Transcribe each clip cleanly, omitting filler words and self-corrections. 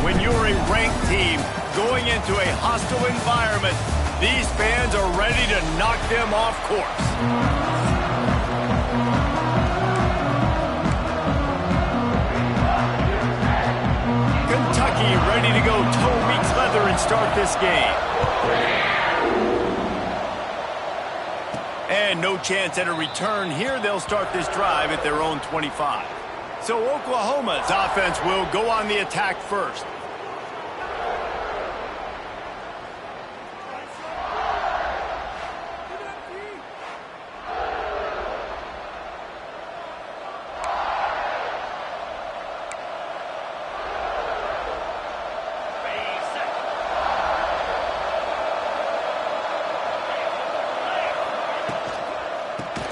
When you're a ranked team going into a hostile environment, these fans are ready to knock them off course. Kentucky ready to go toe meets leather and start this game. And no chance at a return here. They'll start this drive at their own 25. So Oklahoma's offense will go on the attack first.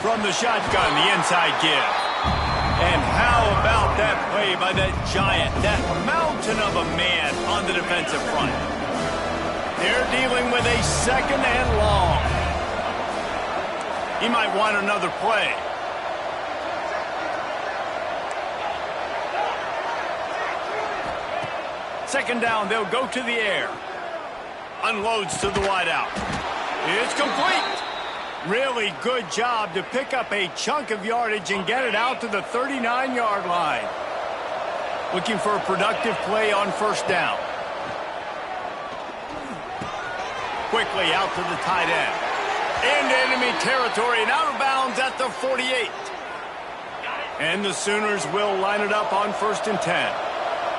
From the shotgun, the inside give. And how about that play by that giant, that mountain of a man on the defensive front? They're dealing with a second and long. He might want another play. Second down, they'll go to the air. Unloads to the wideout. It's complete. Really good job to pick up a chunk of yardage and get it out to the 39-yard line. Looking for a productive play on first down. Quickly out to the tight end. Into enemy territory and out of bounds at the 48. And the Sooners will line it up on 1st and 10.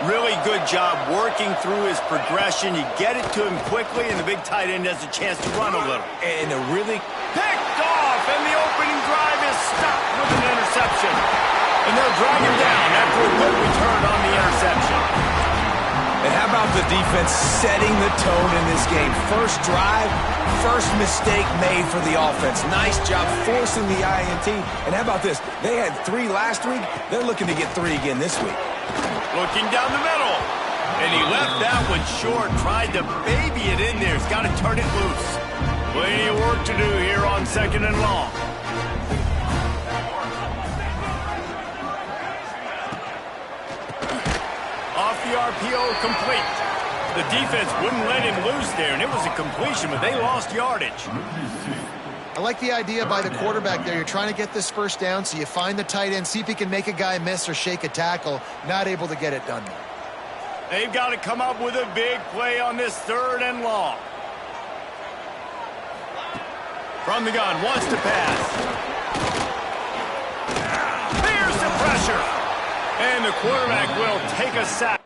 Really good job working through his progression. You get it to him quickly, and the big tight end has a chance to run a little. And a really picked off, and the opening drive is stopped with an interception. And they'll drag him down after a good return on the interception. And how about the defense setting the tone in this game? First drive, first mistake made for the offense. Nice job forcing the INT. And how about this? They had 3 last week. They're looking to get 3 again this week. Looking down the middle. And he left that one short. Tried to baby it in there. He's got to turn it loose. Plenty of work to do here on 2nd and long. Off the RPO, complete. The defense wouldn't let him loose there, and it was a completion, but they lost yardage. I like the idea by the quarterback there. You're trying to get this first down, so you find the tight end, see if he can make a guy miss or shake a tackle. Not able to get it done. They've got to come up with a big play on this 3rd and long. From the gun, wants to pass. There's the pressure. And the quarterback will take a sack.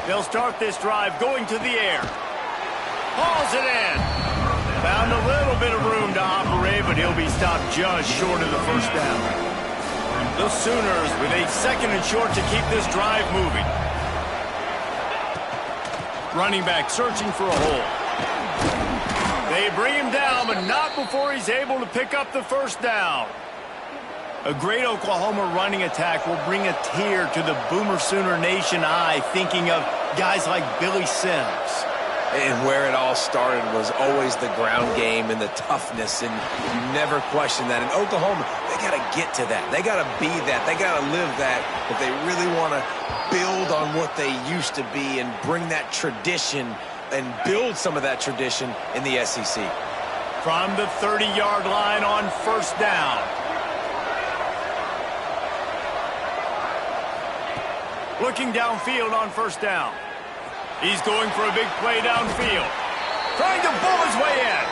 They'll start this drive going to the air. Hauls it in. Found a little bit of room to operate, but he'll be stopped just short of the first down. The Sooners with a 2nd and short to keep this drive moving. Running back searching for a hole. They bring him down, but not before he's able to pick up the first down. A great Oklahoma running attack will bring a tear to the Boomer Sooner Nation eye, thinking of guys like Billy Sims. And where it all started was always the ground game and the toughness, and you never question that. In Oklahoma, they got to get to that. They got to be that. They got to live that if they really want to build on what they used to be and bring that tradition and build some of that tradition in the SEC. From the 30-yard line on first down. Looking downfield on first down. He's going for a big play downfield. Trying to bull his way in.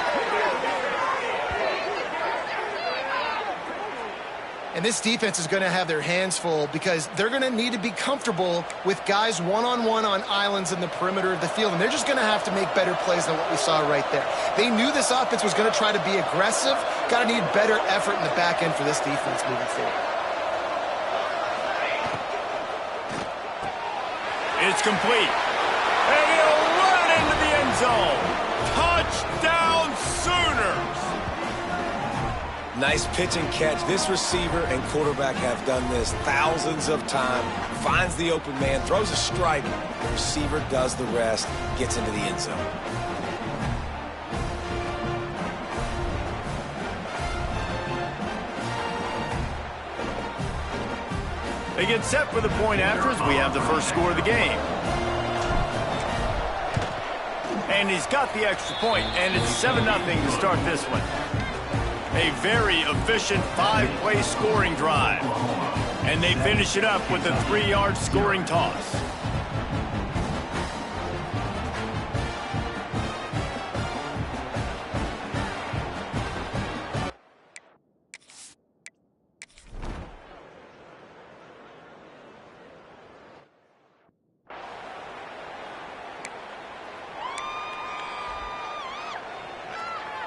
And this defense is going to have their hands full because they're going to need to be comfortable with guys one-on-one on islands in the perimeter of the field. And they're just going to have to make better plays than what we saw right there. They knew this offense was going to try to be aggressive. Got to need better effort in the back end for this defense moving forward. It's complete. And he'll run into the end zone. Touchdown, Sooners! Nice pitch and catch. This receiver and quarterback have done this thousands of times. Finds the open man, throws a strike. The receiver does the rest, gets into the end zone. They get set for the point after as we have the first score of the game. And he's got the extra point, and it's 7-0 to start this one. A very efficient 5-play scoring drive. And they finish it up with a 3-yard scoring toss.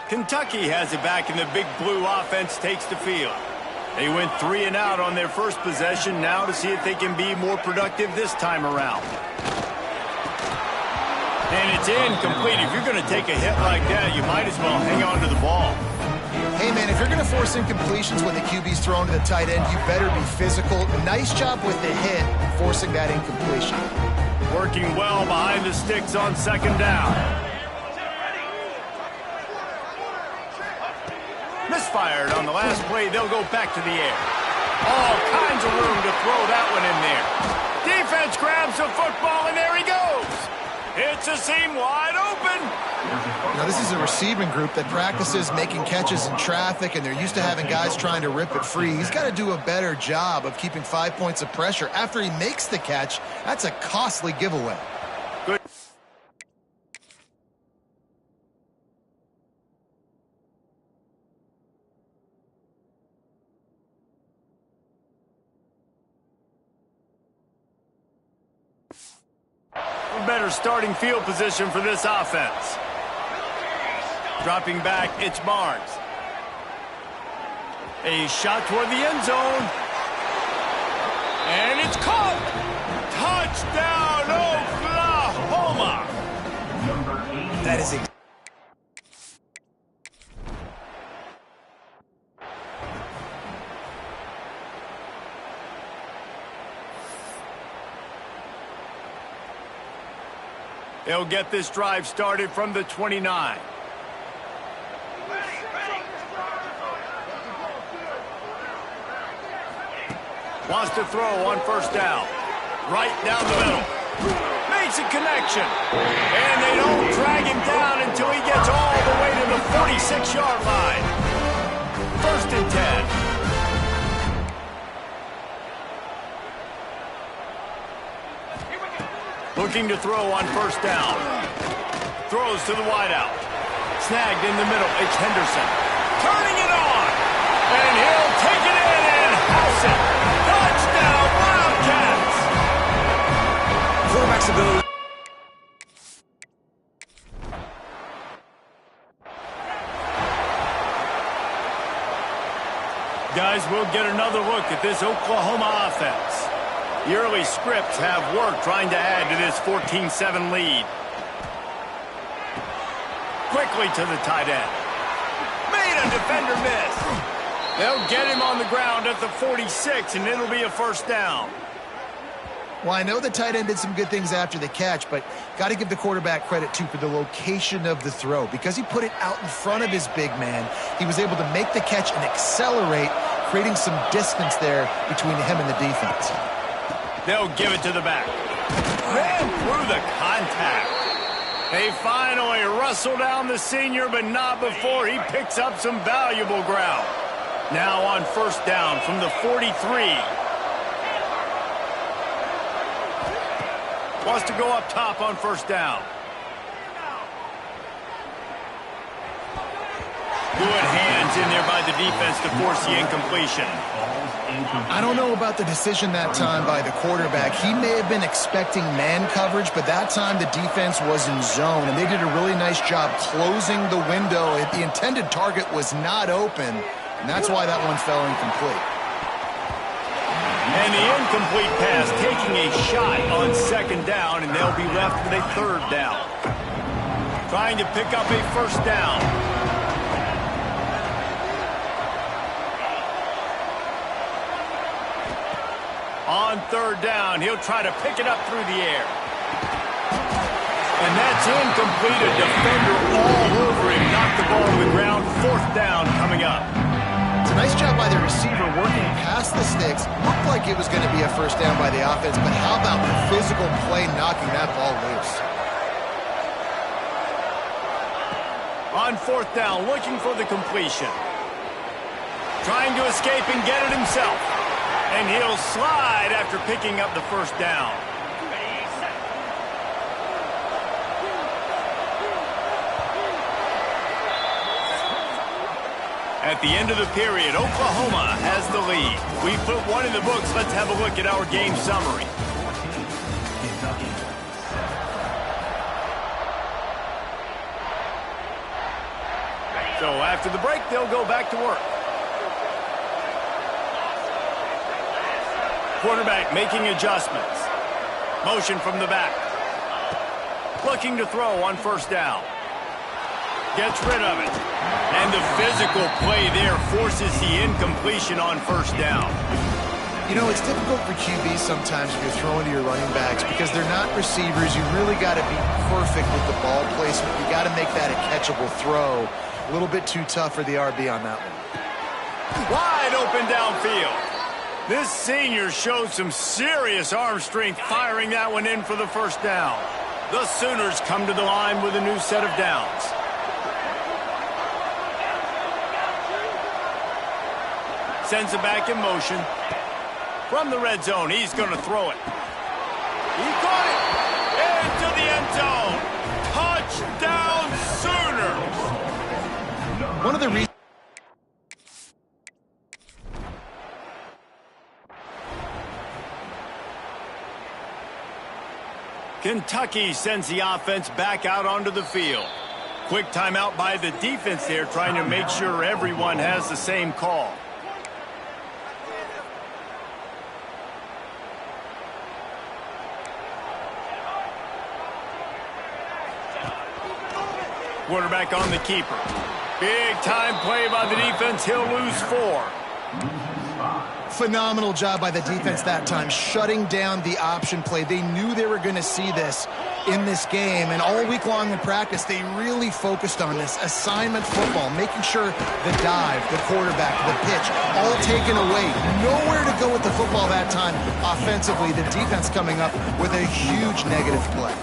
Kentucky has it back, and the Big Blue offense takes the field. They went 3 and out on their first possession, now to see if they can be more productive this time around. And it's incomplete. If you're going to take a hit like that, you might as well hang on to the ball. Hey, man, if you're going to force incompletions when the QB's thrown to the tight end, you better be physical. Nice job with the hit, forcing that incompletion. Working well behind the sticks on second down. Misfired on the last play. They'll go back to the air. All kinds of room to throw that one in there. Defense grabs the football, and there he goes. It's a seam wide open. Now, this is a receiving group that practices making catches in traffic, and they're used to having guys trying to rip it free. He's got to do a better job of keeping 5 points of pressure. After he makes the catch, that's a costly giveaway. Good. Better starting field position for this offense. Dropping back, it's Barnes. A shot toward the end zone. And it's caught. Touchdown, Oklahoma. That is They'll get this drive started from the 29. Wants to throw on first down. Right down the middle. Makes a connection. And they don't drag him down until he gets all the way to the 46-yard line. First and 10. Looking to throw on first down. Throws to the wideout. Snagged in the middle. It's Henderson. Turning it on. And he'll take it in and house it. Touchdown, Wildcats. quarterback's ability. Guys, we'll get another look at this Oklahoma offense. The early scripts have worked trying to add to this 14-7 lead. Quickly to the tight end. Made a defender miss. They'll get him on the ground at the 46, and it'll be a first down. Well, I know the tight end did some good things after the catch, but got to give the quarterback credit, too, for the location of the throw. Because he put it out in front of his big man, he was able to make the catch and accelerate, creating some distance there between him and the defense. They'll give it to the back. Ran through the contact. They finally wrestle down the senior, but not before he picks up some valuable ground. Now on first down from the 43. Wants to go up top on first down. Good hands in there by the defense to force the incompletion. I don't know about the decision that time by the quarterback. He may have been expecting man coverage, but that time the defense was in zone, and they did a really nice job closing the window. The intended target was not open, and that's why that one fell incomplete. And the incomplete pass taking a shot on second down, and they'll be left with a third down. Trying to pick up a first down. On third down, he'll try to pick it up through the air. And that's incomplete. A defender all over him. Knocked the ball to the ground. Fourth down coming up. So nice job by the receiver working past the sticks. Looked like it was going to be a first down by the offense, but how about the physical play knocking that ball loose? On fourth down, looking for the completion. Trying to escape and get it himself. And he'll slide after picking up the first down. At the end of the period, Oklahoma has the lead. We put one in the books. Let's have a look at our game summary. So after the break, they'll go back to work. Quarterback making adjustments. Motion from the back. Looking to throw on first down. Gets rid of it. And the physical play there forces the incompletion on first down. You know, it's difficult for QBs sometimes if you're throwing to your running backs because they're not receivers. You really got to be perfect with the ball placement. You got to make that a catchable throw. A little bit too tough for the RB on that one. Wide open downfield. This senior showed some serious arm strength firing that one in for the first down. The Sooners come to the line with a new set of downs. Sends it back in motion. From the red zone, he's going to throw it. He caught it! Into the end zone! Touchdown Sooners! One of the reasons Kentucky sends the offense back out onto the field. Quick timeout by the defense there, trying to make sure everyone has the same call. Quarterback on the keeper. Big time play by the defense. He'll lose 4. phenomenal job by the defense that time, shutting down the option play. They knew they were going to see this in this game, and all week long in practice, they really focused on this assignment football, making sure the dive, the quarterback, the pitch, all taken away. Nowhere to go with the football that time offensively. The defense coming up with a huge negative play.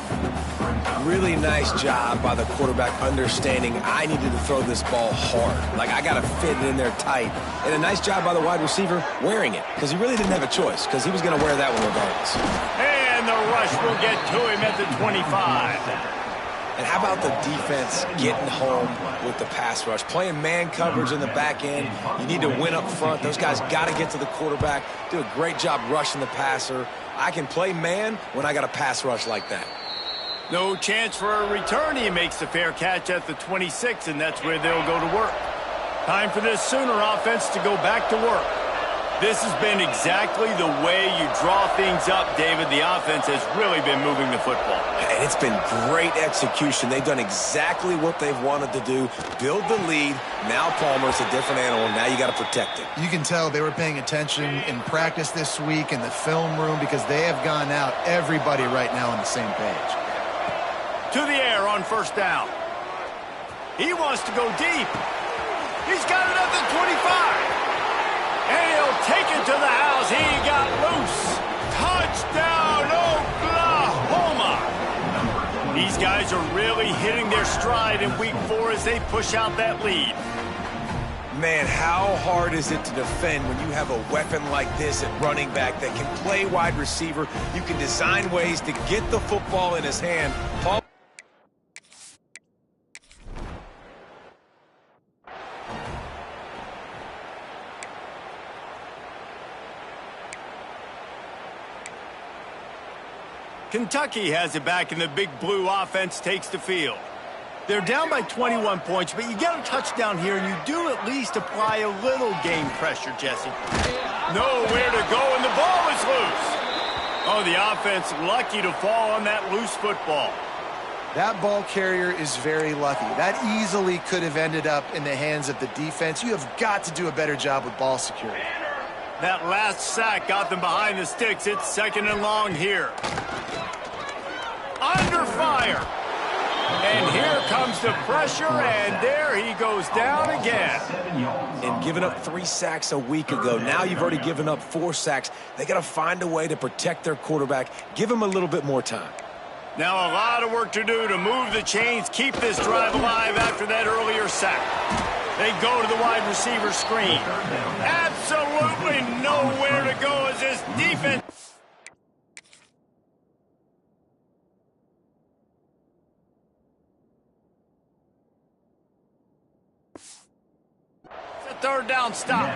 Really nice job by the quarterback understanding I needed to throw this ball hard. Like, I got to fit it in there tight. And a nice job by the wide receiver wearing it, because he really didn't have a choice, because he was going to wear that one regardless. And the rush will get to him at the 25. And how about the defense getting home with the pass rush? Playing man coverage in the back end. You need to win up front. Those guys got to get to the quarterback. Do a great job rushing the passer. I can play man when I got a pass rush like that. No chance for a return. He makes the fair catch at the 26, and that's where they'll go to work. Time for this Sooner offense to go back to work. This has been exactly the way you draw things up, David. The offense has really been moving the football. And it's been great execution. They've done exactly what they've wanted to do. Build the lead. Now Palmer's a different animal. Now you got to protect it. You can tell they were paying attention in practice this week in the film room, because they have gone out, everybody right now on the same page. To the air on first down. He wants to go deep. He's got it at the 25. And he'll take it to the house. He got loose. Touchdown, Oklahoma. These guys are really hitting their stride in week 4 as they push out that lead. Man, how hard is it to defend when you have a weapon like this at running back that can play wide receiver? You can design ways to get the football in his hand. Paul Kentucky has it back, and the big blue offense takes the field. They're down by 21 points, but you get a touchdown here, and you do at least apply a little game pressure, Jesse. Nowhere to go, and the ball is loose. Oh, the offense lucky to fall on that loose football. That ball carrier is very lucky. That easily could have ended up in the hands of the defense. You have got to do a better job with ball security. That last sack got them behind the sticks. It's 2nd and long here. Under fire. And here comes the pressure, and there he goes down again. And giving up 3 sacks a week ago, now you've already given up 4 sacks. They got to find a way to protect their quarterback. Give him a little bit more time. Now a lot of work to do to move the chains, keep this drive alive after that earlier sack. They go to the wide receiver screen. Absolutely nowhere to go as this defense. It's a third down stop.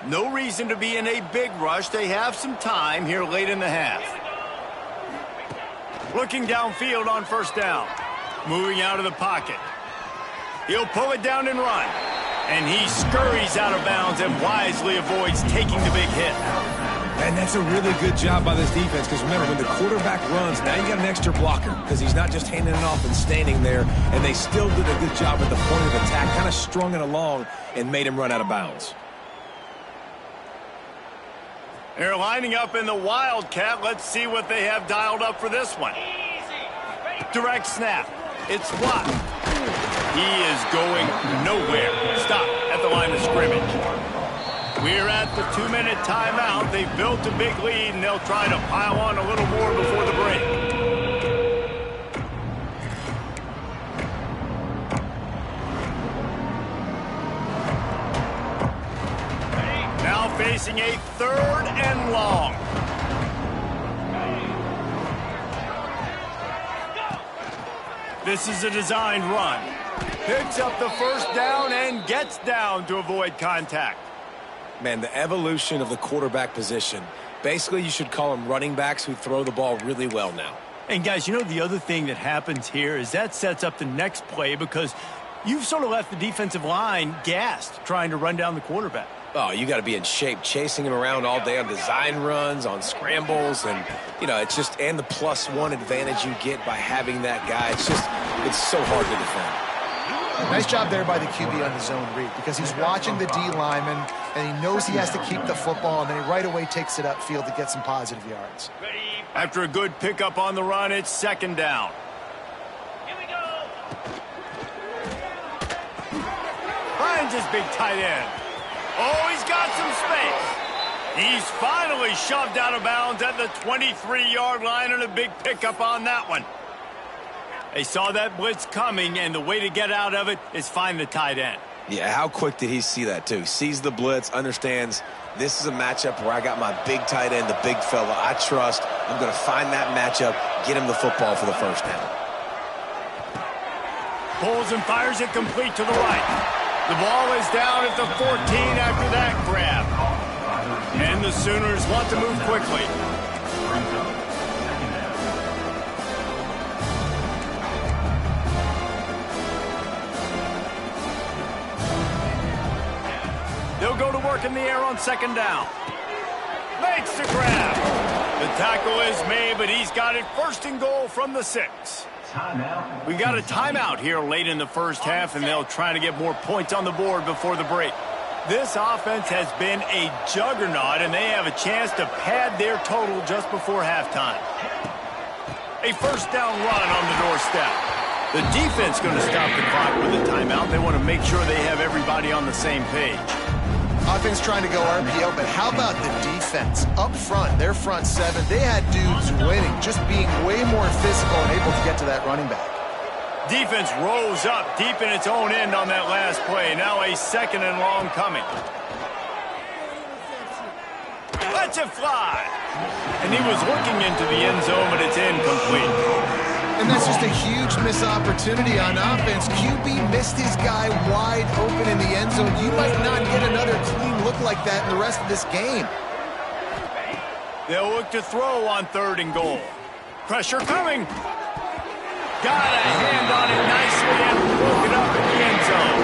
No reason to be in a big rush. They have some time here late in the half. Looking downfield on first down. Moving out of the pocket. He'll pull it down and run. And he scurries out of bounds and wisely avoids taking the big hit. And that's a really good job by this defense, because remember, when the quarterback runs, now you got an extra blocker, because he's not just handing it off and standing there, and they still did a good job at the point of attack, kind of strung it along and made him run out of bounds. They're lining up in the Wildcat. Let's see what they have dialed up for this one. Direct snap. It's blocked. He is going nowhere. Stop at the line of scrimmage. We're at the 2-minute timeout. They've built a big lead, and they'll try to pile on a little more before the break. Now facing a 3rd and long. This is a designed run. Picks up the first down and gets down to avoid contact. Man, the evolution of the quarterback position. Basically, you should call them running backs who throw the ball really well now. And guys, you know the other thing that happens here is that sets up the next play, because you've sort of left the defensive line gassed trying to run down the quarterback. Oh, you got to be in shape, chasing him around all day on design runs, on scrambles, and, you know, it's just, and the +1 advantage you get by having that guy. It's so hard to defend. Nice job there by the QB on the zone read, because he's watching the D lineman, and he knows he has to keep the football, and then he right away takes it upfield to get some positive yards. After a good pickup on the run, it's 2nd down. Here we go. Finds his big tight end. Oh, he's got some space. He's finally shoved out of bounds at the 23-yard line, and a big pickup on that one. They saw that blitz coming, and the way to get out of it is find the tight end. Yeah, how quick did he see that, too? Sees the blitz, understands this is a matchup where I got my big tight end, the big fella I trust. I'm going to find that matchup, get him the football for the first down. Pulls and fires it complete to the right. The ball is down at the 14 after that grab. And the Sooners want to move quickly. They'll go to work in the air on 2nd down. Makes the grab. The tackle is made, but he's got it 1st and goal from the 6. We got a timeout here late in the first half, and they'll try to get more points on the board before the break. This offense has been a juggernaut, and they have a chance to pad their total just before halftime. A 1st down run on the doorstep. The defense going to stop the clock with a timeout. They want to make sure they have everybody on the same page. Offense trying to go RPO, but how about the defense? Up front, their front 7, they had dudes winning, just being way more physical and able to get to that running back. Defense rose up deep in its own end on that last play. Now a 2nd and long coming. Lets it fly. And he was looking into the end zone, but it's incomplete. And that's just a huge missed opportunity on offense. QB missed his guy wide open in the end zone. You might not get another clean look like that in the rest of this game. They'll look to throw on 3rd and goal. Pressure coming. Got a hand on it nicely and broke it up in the end zone.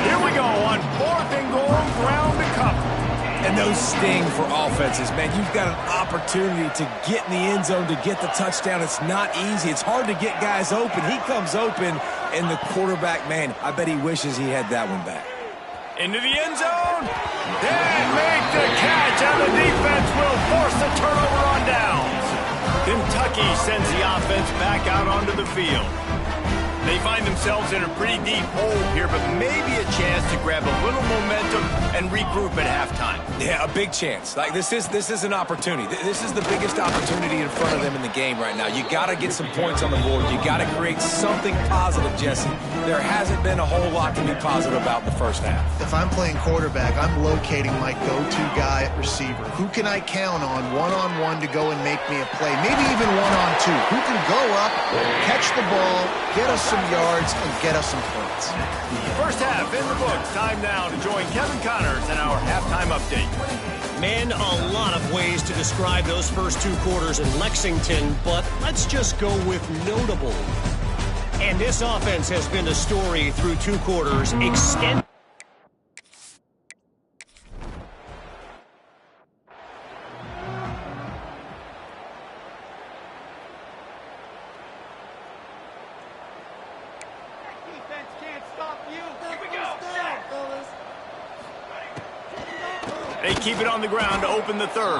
Here we go on 4th and goal, ground to cover. And those sting for offenses, man. You've got an opportunity to get in the end zone, to get the touchdown. It's not easy. It's hard to get guys open. He comes open, and the quarterback, man, I bet he wishes he had that one back. Into the end zone. And make the catch, and the defense will force the turnover on downs. Kentucky sends the offense back out onto the field. They find themselves in a pretty deep hole here, but maybe a chance to grab a little momentum and regroup at halftime. Yeah, a big chance. Like, this is an opportunity. This is the biggest opportunity in front of them in the game right now. You got to get some points on the board. You got to create something positive, Jesse. There hasn't been a whole lot to be positive about in the first half. If I'm playing quarterback, I'm locating my go-to guy at receiver. Who can I count on one-on-one to go and make me a play? Maybe even one-on-two. Who can go up, catch the ball, get us some yards, and get us some points. First half in the books. Time now to join Kevin Connors in our halftime update. Man, a lot of ways to describe those first two quarters in Lexington, but let's just go with notable. And this offense has been the story through two quarters. They keep it on the ground to open the third.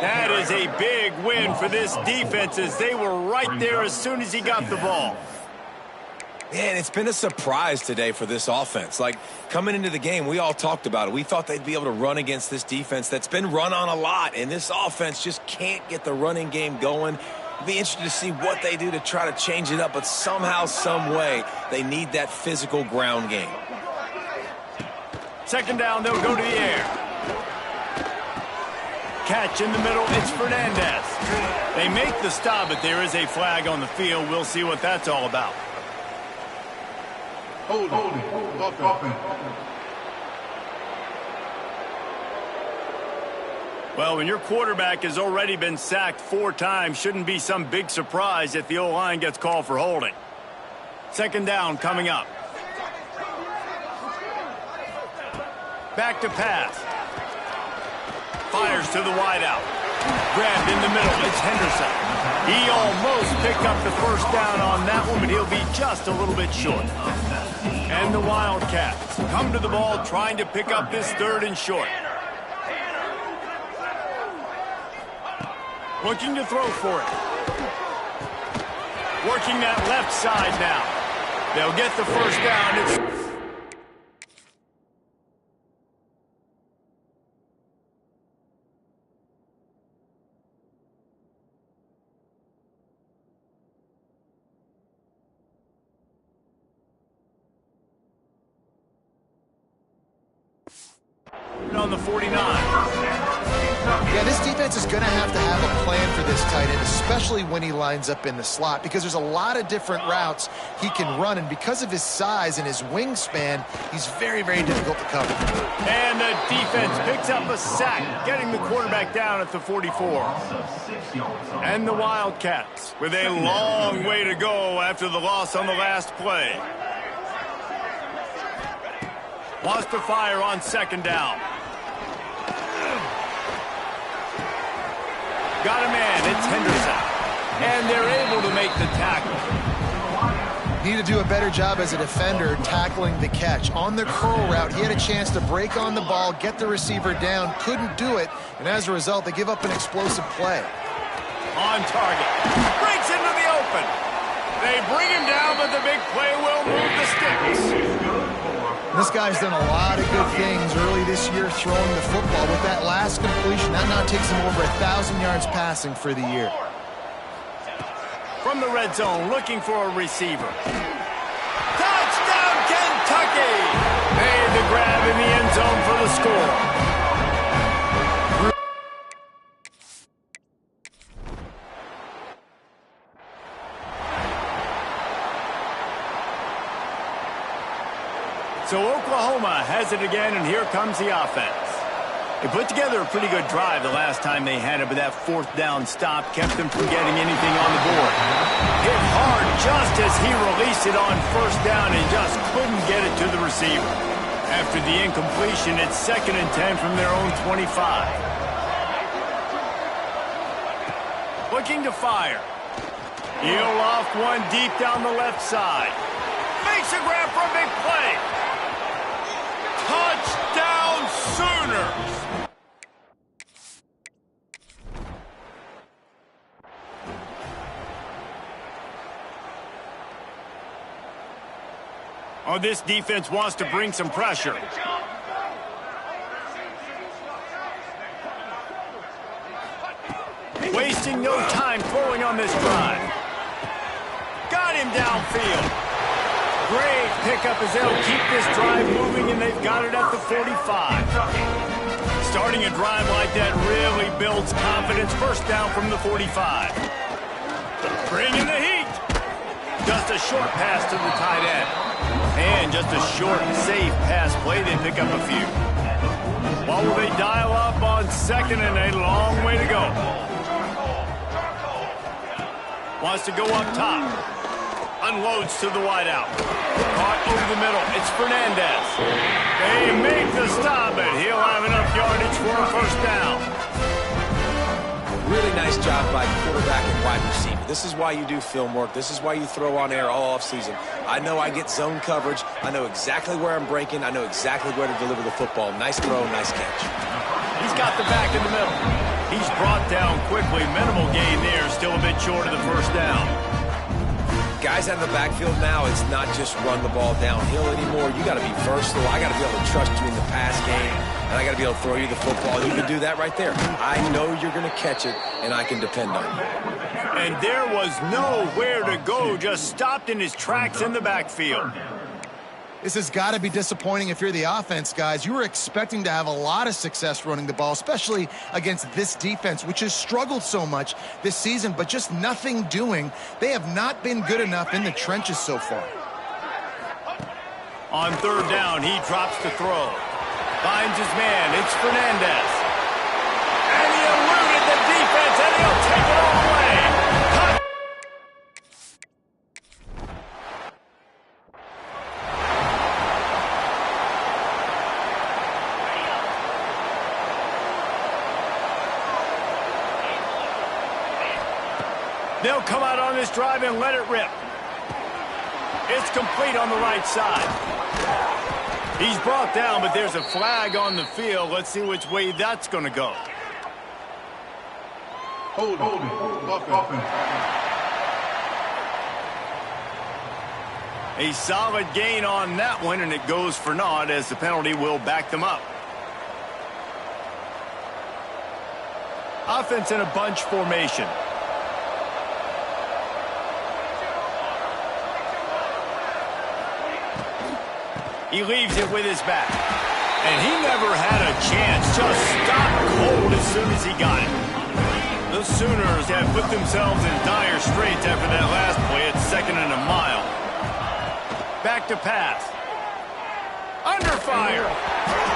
That is a big win for this defense as they were right there as soon as he got the ball. Man, it's been a surprise today for this offense. Like, coming into the game, we all talked about it. We thought they'd be able to run against this defense that's been run on a lot, and this offense just can't get the running game going. It'll be interesting to see what they do to try to change it up, but somehow, some way, they need that physical ground game. Second down, they'll go to the air. Catch in the middle, it's Fernandez. They make the stop, but there is a flag on the field. We'll see what that's all about. Hold it. Well, when your quarterback has already been sacked 4 times, shouldn't be some big surprise if the O-line gets called for holding. Second down coming up. Back to pass. Fires to the wideout. Grabbed in the middle. It's Henderson. He almost picked up the first down on that one, but he'll be just a little bit short. And the Wildcats come to the ball trying to pick up this third and short. Looking to throw for it. Working that left side now. They'll get the first down. It's on the 49. Yeah, this defense is going to have a plan for this tight end, especially when he lines up in the slot, because there's a lot of different routes he can run, and because of his size and his wingspan, he's very, very difficult to cover. And the defense picks up a sack, getting the quarterback down at the 44. And the Wildcats with a long way to go after the loss on the last play. Lost to fire on second down. Got a man, it's Henderson. And they're able to make the tackle. Need to do a better job as a defender tackling the catch. On the curl route, he had a chance to break on the ball, get the receiver down, couldn't do it, and as a result, they give up an explosive play. On target. Breaks into the open. They bring him down, but the big play will move the sticks. This guy's done a lot of good things early this year throwing the football. With that last completion, that now takes him over 1,000 yards passing for the year. From the red zone, looking for a receiver. Touchdown, Kentucky! Made the grab in the end zone for the score. So Oklahoma has it again, and here comes the offense. They put together a pretty good drive the last time they had it, but that fourth down stop kept them from getting anything on the board. Hit hard just as he released it on first down and just couldn't get it to the receiver. After the incompletion, it's 2nd and 10 from their own 25. Looking to fire. He'll loft one deep down the left side. Makes a grab for a big play. Touchdown Sooners! Oh, this defense wants to bring some pressure. Wasting no time throwing on this drive. Got him downfield. Great pickup as they'll keep this drive moving, and they've got it at the 45. Starting a drive like that really builds confidence. First down from the 45. Bringing the heat. Just a short pass to the tight end. And just a short, safe pass play. They pick up a few. What will they dial up on 2nd and a long way to go? Wants to go up top. Unloads to the wideout. Caught over the middle. It's Fernandez. They make the stop, but he'll have enough yardage for a first down. Really nice job by quarterback and wide receiver. This is why you do film work. This is why you throw on air all offseason. I know I get zone coverage. I know exactly where I'm breaking. I know exactly where to deliver the football. Nice throw, nice catch. He's got the back in the middle. He's brought down quickly. Minimal gain there. Still a bit short of the first down. Guys out in the backfield now, it's not just run the ball downhill anymore. You got to be versatile. I got to be able to trust you in the pass game, and I got to be able to throw you the football. You can do that right there. I know you're going to catch it, and I can depend on you. And there was nowhere to go. Just stopped in his tracks in the backfield. This has got to be disappointing if you're the offense, guys. You were expecting to have a lot of success running the ball, especially against this defense, which has struggled so much this season, but just nothing doing. They have not been good enough in the trenches so far. On 3rd down, he drops to throw. Finds his man. It's Fernandez. And he eluded the defense, and he'll take it all away. Cut. They'll come out on this drive and let it rip. It's complete on the right side. He's brought down, but there's a flag on the field. Let's see which way that's going to go. Hold it. A solid gain on that one, and it goes for naught as the penalty will back them up. Offense in a bunch formation. He leaves it with his back. And he never had a chance. Just stopped cold as soon as he got it. The Sooners have put themselves in dire straits after that last play. It's 2nd and a mile. Back to pass. Under fire.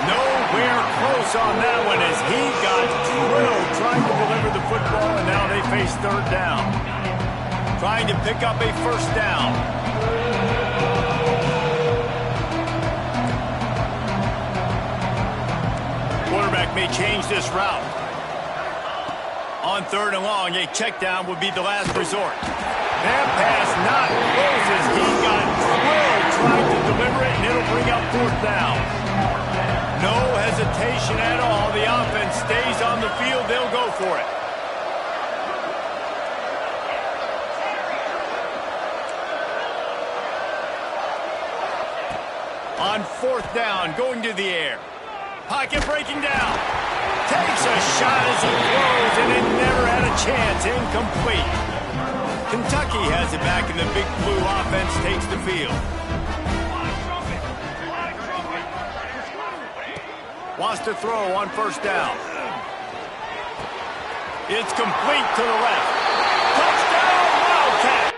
Nowhere close on that one as he got drilled trying to deliver the football, and now they face 3rd down. Trying to pick up a first down. Quarterback may change this route. On 3rd and long, a check down would be the last resort. That pass not close as he got drilled trying to deliver it, and it'll bring up 4th down. No hesitation at all. The offense stays on the field. They'll go for it. On 4th down, going to the air. Pocket breaking down. Takes a shot as he throws, and it never had a chance. Incomplete. Kentucky has it back, and the Big Blue offense takes the field. Wants to throw on 1st down. It's complete to the left. Touchdown, Wildcat!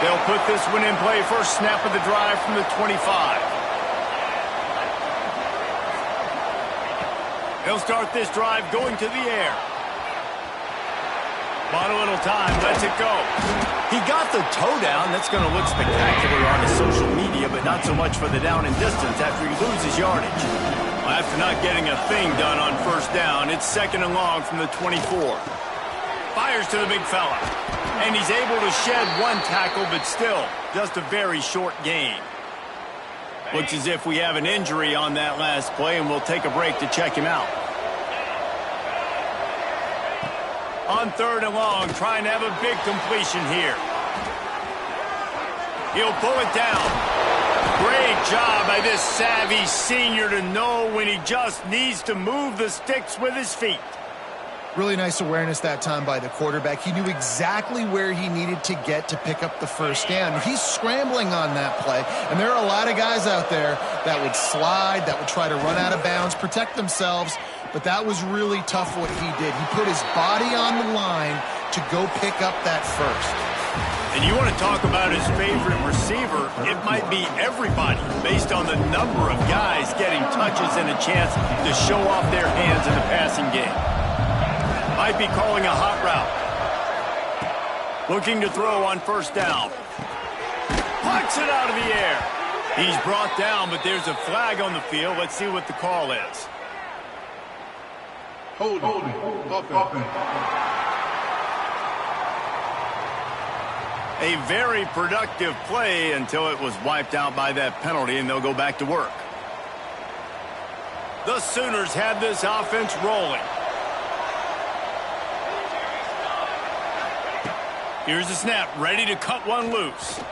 They'll put this one in play. First snap of the drive from the 25. They'll start this drive going to the air. Bought a little time, lets it go. He got the toe down. That's going to look spectacular on his social media, but not so much for the down and distance after he loses yardage. After not getting a thing done on first down, it's 2nd and long from the 24. Fires to the big fella. And he's able to shed one tackle, but still, just a very short gain. Looks as if we have an injury on that last play, and we'll take a break to check him out. On 3rd and long, trying to have a big completion here. He'll pull it down. Great job by this savvy senior to know when he just needs to move the sticks with his feet. Really nice awareness that time by the quarterback. He knew exactly where he needed to get to pick up the first down. He's scrambling on that play, and there are a lot of guys out there that would slide, that would try to run out of bounds, protect themselves, but that was really tough what he did. He put his body on the line to go pick up that first. And you want to talk about his favorite receiver, it might be everybody based on the number of guys getting touches and a chance to show off their hands in the passing game. Might be calling a hot route. Looking to throw on first down. Plucks it out of the air. He's brought down, but there's a flag on the field. Let's see what the call is. Holding. Offense. A very productive play until it was wiped out by that penalty, and they'll go back to work. The Sooners have this offense rolling. Here's the snap, ready to cut one loose.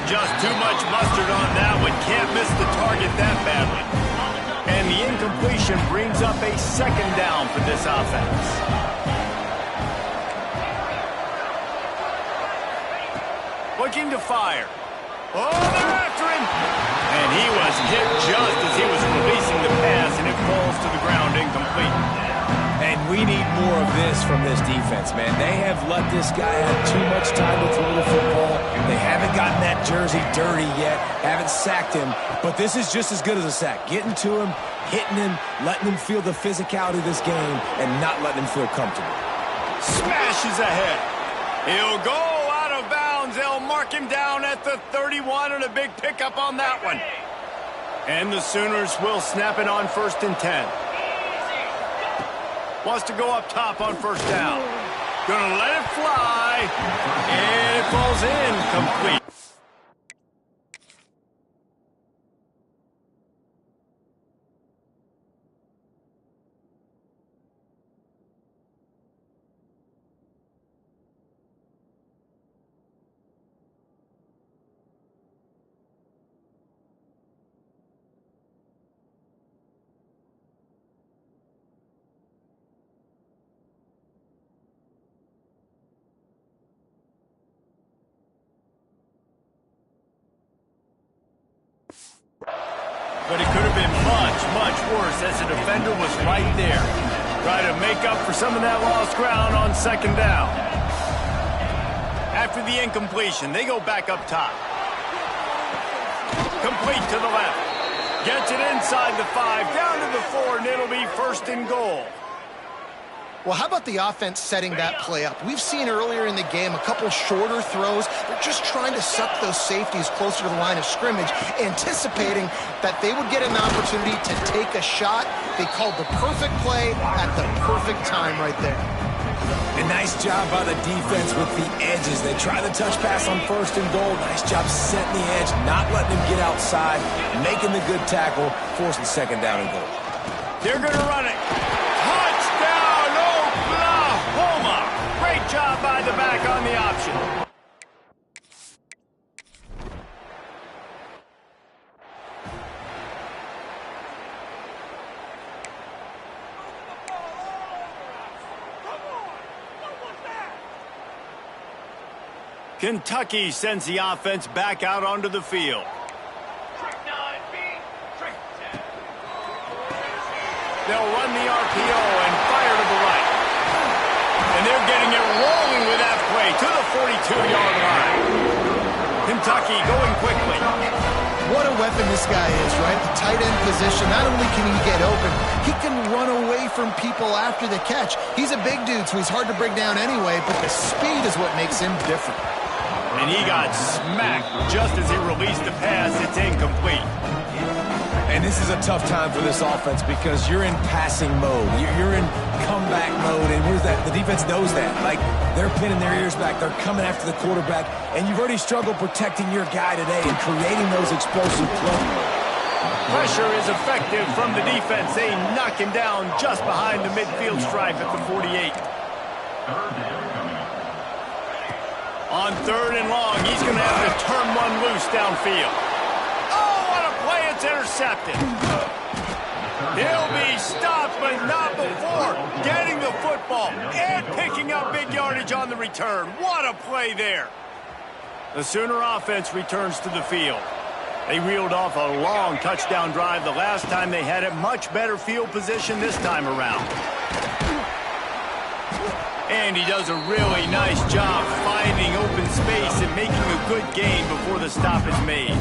Just too much mustard on that one. Can't miss the target that badly. And the incompletion brings up a 2nd down for this offense. Looking to fire. Oh, they're after him! And he was hit just as he was releasing the pass, and it falls to the ground incomplete. And we need more of this from this defense, man. They have let this guy have too much time to throw the football. They haven't gotten that jersey dirty yet, haven't sacked him, but this is just as good as a sack. Getting to him, hitting him, letting him feel the physicality of this game, and not letting him feel comfortable. Smashes ahead. He'll go out of bounds. They'll mark him down at the 31, and a big pickup on that one. And the Sooners will snap it on 1st and 10. Wants to go up top on first down. Gonna let it fly. And it falls incomplete. But it could have been much, much worse as the defender was right there. Try to make up for some of that lost ground on 2nd down. After the incompletion, they go back up top. Complete to the left. Gets it inside the 5, down to the 4, and it'll be 1st and goal. Well, how about the offense setting that play up? We've seen earlier in the game a couple shorter throws. They're just trying to suck those safeties closer to the line of scrimmage, anticipating that they would get an opportunity to take a shot. They called the perfect play at the perfect time right there. A nice job by the defense with the edges. They try the touch pass on 1st and goal. Nice job setting the edge, not letting him get outside, making the good tackle, forcing 2nd down and goal. They're going to run it. Touchdown, Oklahoma! Great job by the back on the option. Kentucky sends the offense back out onto the field. They'll run the RPO and fire to the right. And they're getting it rolling with that play to the 42-yard line. Kentucky going quickly. What a weapon this guy is, right? The tight end position. Not only can he get open, he can run away from people after the catch. He's a big dude, so he's hard to bring down anyway, but the speed is what makes him different. And he got smacked just as he released the pass. It's incomplete. And this is a tough time for this offense because you're in passing mode. You're in comeback mode, and where's that? The defense knows that. Like, they're pinning their ears back. They're coming after the quarterback, and you've already struggled protecting your guy today and creating those explosive plays. Pressure is effective from the defense. They knock him down just behind the midfield stripe at the 48. On 3rd and long, he's going to have to turn one loose downfield. Oh, what a play. It's intercepted. He'll be stopped, but not before getting the football and picking up big yardage on the return. What a play there. The Sooner offense returns to the field. They reeled off a long touchdown drive the last time they had it. Much better field position this time around. And he does a really nice job finding open space and making a good gain before the stop is made.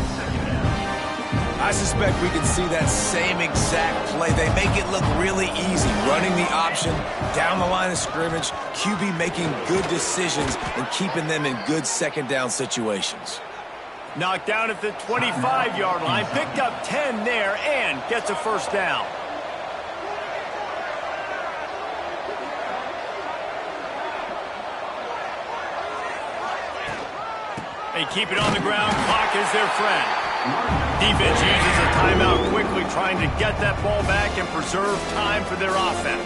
I suspect we can see that same exact play. They make it look really easy, running the option down the line of scrimmage, QB making good decisions and keeping them in good second down situations. Knocked down at the 25-yard line, picked up 10 there, and gets a first down. They keep it on the ground. Clock is their friend. Defense uses a timeout quickly, trying to get that ball back and preserve time for their offense.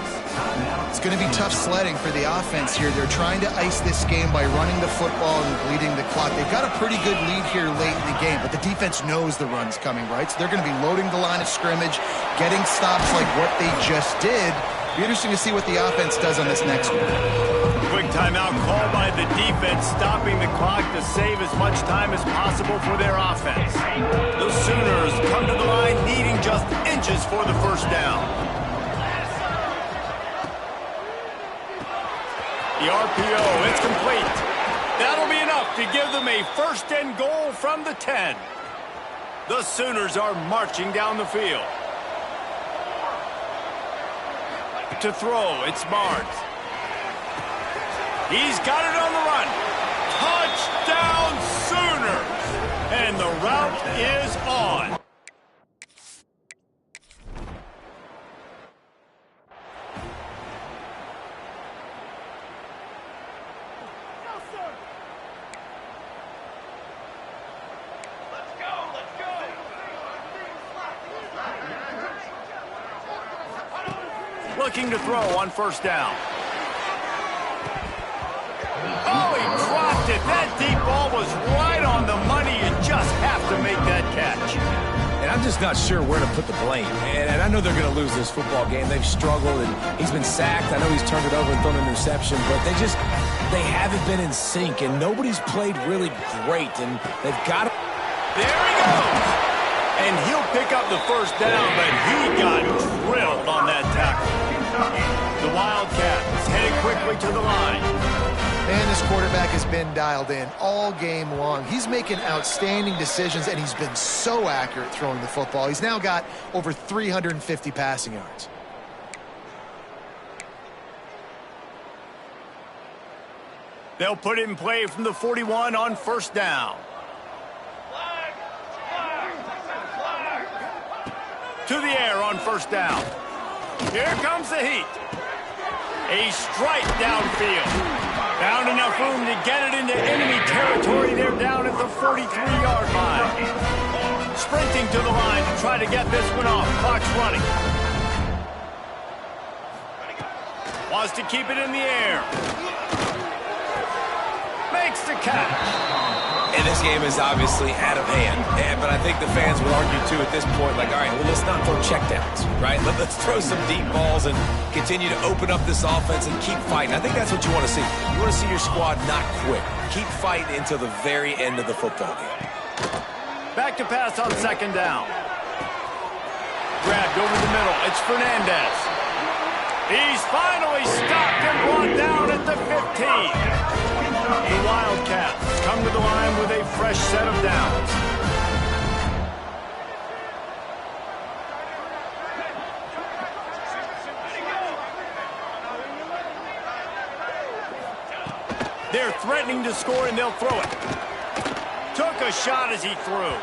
It's going to be tough sledding for the offense here. They're trying to ice this game by running the football and bleeding the clock. They've got a pretty good lead here late in the game, but the defense knows the run's coming, right? So they're going to be loading the line of scrimmage, getting stops like what they just did. Be interesting to see what the offense does on this next one. Quick timeout called by the defense, stopping the clock to save as much time as possible for their offense. The Sooners come to the line needing just inches for the first down. The RPO, it's complete. That'll be enough to give them a 1st and goal from the 10. The Sooners are marching down the field. To throw, it's Barnes. He's got it on the run. Touchdown Sooners! And the route is on. Looking to throw on 1st down. Oh, he dropped it. That deep ball was right on the money. You just have to make that catch. And I'm just not sure where to put the blame. And I know they're going to lose this football game. They've struggled, and he's been sacked. I know he's turned it over and thrown an interception, but they haven't been in sync, and nobody's played really great, and they've got to... There he goes. And he'll pick up the 1st down, but he got drilled on that tackle. The Wildcat is headed quickly to the line. Man, this quarterback has been dialed in all game long. He's making outstanding decisions, and he's been so accurate throwing the football. He's now got over 350 passing yards. They'll put it in play from the 41 on 1st down. To the air on 1st down. Here comes the heat. A strike downfield. Found enough room to get it into enemy territory. They're down at the 43-yard line. Sprinting to the line to try to get this one off. Clock's running. Wants to keep it in the air. Makes the catch. And this game is obviously out of hand. But I think the fans would argue, too, at this point, like, all right, well, let's not throw checkdowns, right? Let's throw some deep balls and continue to open up this offense and keep fighting. I think that's what you want to see. You want to see your squad not quit. Keep fighting until the very end of the football game. Back to pass on 2nd down. Grabbed over the middle. It's Fernandez. He's finally stopped and brought down at the 15. The Wildcats come to the line with a fresh set of downs. They're threatening to score, and they'll throw it. Took a shot as he threw.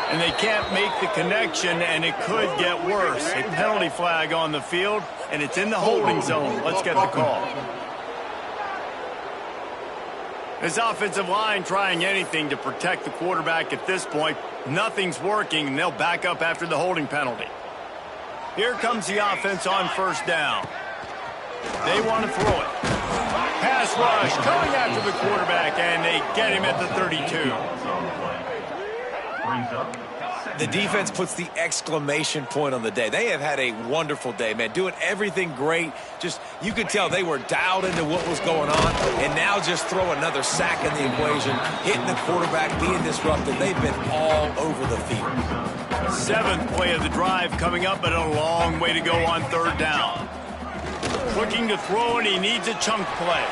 And they can't make the connection, and it could get worse. A penalty flag on the field, and it's in the holding zone. Let's get the call. This offensive line trying anything to protect the quarterback at this point. Nothing's working, and they'll back up after the holding penalty. Here comes the offense on first down. They want to throw it. Pass rush coming after the quarterback, and they get him at the 32. The defense puts the exclamation point on the day. They have had a wonderful day, man. Doing everything great. Just, you could tell they were dialed into what was going on. And now just throw another sack in the equation. Hitting the quarterback, being disruptive. They've been all over the field. 7th play of the drive coming up, but a long way to go on third down. Looking to throw, and he needs a chunk play.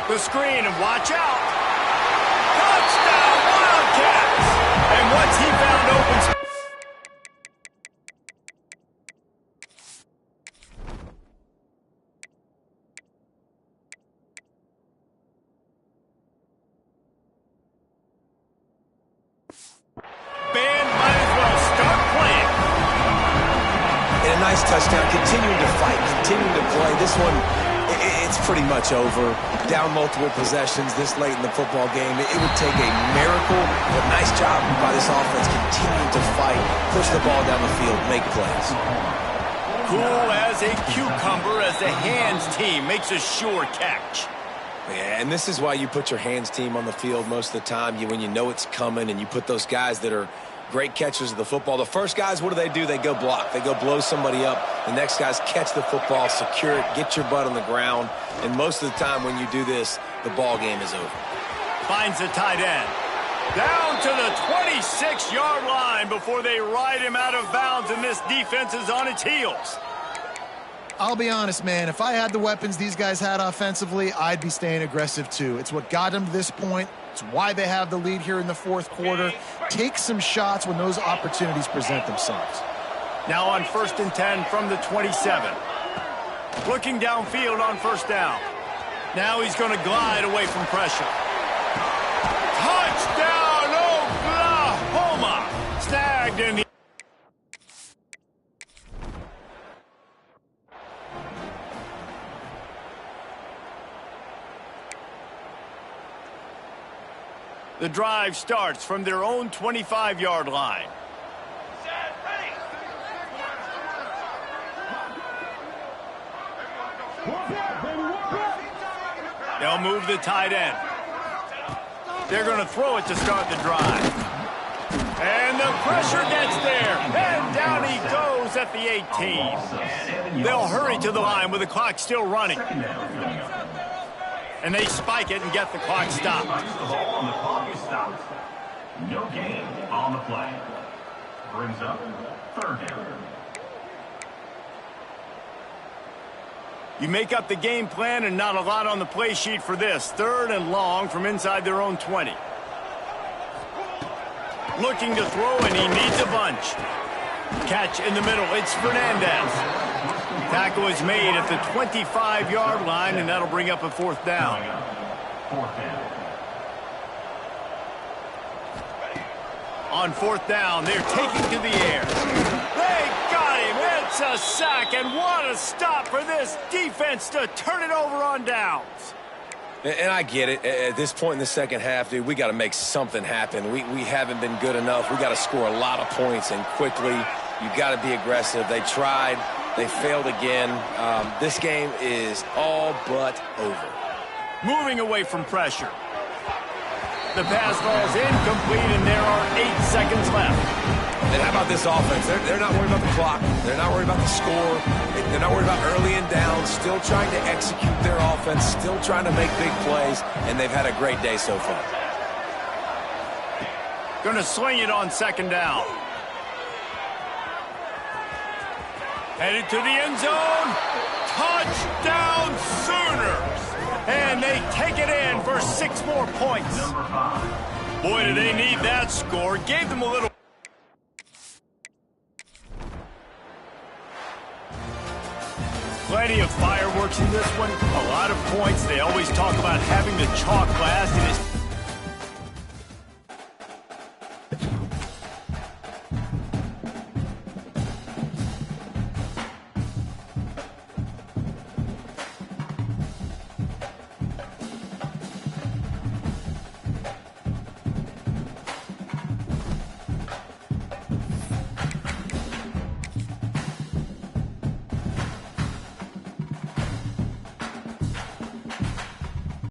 The screen, and watch out. Touchdown, Wildcats! And once he found open space. Band might as well start playing. And a nice touchdown. Continuing to fight, continuing to play. This one, it's pretty much over. Down multiple possessions this late in the football game. It would take a miracle, but nice job by this offense continuing to fight, push the ball down the field, make plays. Cool as a cucumber as the hands team makes a sure catch. Yeah, and this is why you put your hands team on the field most of the time. When you know it's coming, and you put those guys that are great catchers of the football. The first guys, what do? They go block. They go blow somebody up. The next guys catch the football, secure it, get your butt on the ground. And most of the time when you do this, the ball game is over. Finds the tight end. Down to the 26-yard line before they ride him out of bounds, and this defense is on its heels. I'll be honest, man. If I had the weapons these guys had offensively, I'd be staying aggressive too. It's what got them to this point. It's why they have the lead here in the fourth quarter. Take some shots when those opportunities present themselves. Now on 1st and 10 from the 27. Looking downfield on first down. Now he's going to glide away from pressure. Touchdown, Oklahoma! Snagged in the... The drive starts from their own 25-yard line. Set, ready. They'll move the tight end. They're going to throw it to start the drive. And the pressure gets there. And down he goes at the 18. They'll hurry to the line with the clock still running. And they spike it and get the clock stopped. No gain on the play. Brings up third down. You make up the game plan, and not a lot on the play sheet for this. 3rd and long from inside their own 20. Looking to throw, and he needs a bunch. Catch in the middle. It's Fernandez. Tackle is made at the 25-yard line, and that'll bring up a 4th down. On 4th down, they're taking to the air. They got him. It's a sack, and what a stop for this defense to turn it over on downs. And I get it. At this point in the second half, dude, we got to make something happen. We haven't been good enough. We got to score a lot of points, and quickly. You got to be aggressive. They tried. They failed again. This game is all but over. Moving away from pressure. The pass falls incomplete, and there are 8 seconds left. And how about this offense? They're not worried about the clock. They're not worried about the score. They're not worried about early and down. Still trying to execute their offense. Still trying to make big plays. And they've had a great day so far. Going to swing it on 2nd down. Headed to the end zone. Touchdown Sooners. And they take it in for 6 more points. Boy, do they need that score. Gave them a little... Plenty of fireworks in this one. A lot of points. They always talk about having the chalk last, and it's